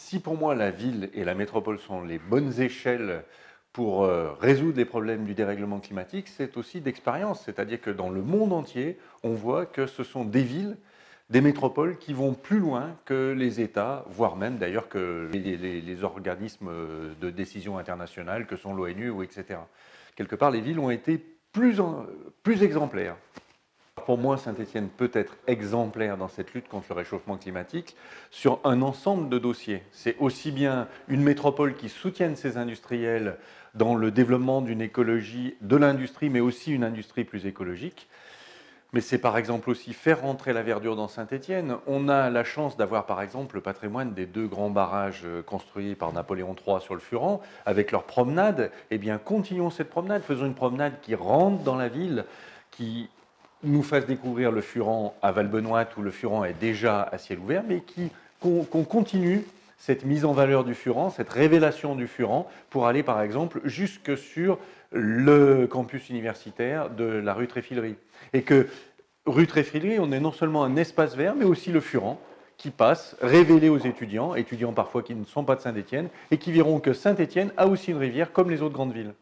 Si pour moi la ville et la métropole sont les bonnes échelles pour résoudre les problèmes du dérèglement climatique, c'est aussi d'expérience. C'est-à-dire que dans le monde entier, on voit que ce sont des villes, des métropoles qui vont plus loin que les États, voire même d'ailleurs que les organismes de décision internationale que sont l'ONU ou etc. Quelque part, les villes ont été plus exemplaires. Pour moi, Saint-Étienne peut être exemplaire dans cette lutte contre le réchauffement climatique sur un ensemble de dossiers. C'est aussi bien une métropole qui soutienne ses industriels dans le développement d'une écologie de l'industrie, mais aussi une industrie plus écologique. Mais c'est par exemple aussi faire rentrer la verdure dans Saint-Étienne. On a la chance d'avoir par exemple le patrimoine des 2 grands barrages construits par Napoléon III sur le Furan, avec leur promenade. Eh bien, continuons cette promenade, faisons une promenade qui rentre dans la ville, qui nous fasse découvrir le Furan à Valbenoît, où le Furan est déjà à ciel ouvert, mais qu'on continue cette mise en valeur du Furan, cette révélation du Furan, pour aller par exemple jusque sur le campus universitaire de la rue Tréfilerie. Et que rue Tréfilerie, on est non seulement un espace vert, mais aussi le Furan qui passe, révélé aux étudiants parfois qui ne sont pas de Saint-Étienne, et qui verront que Saint-Étienne a aussi une rivière comme les autres grandes villes.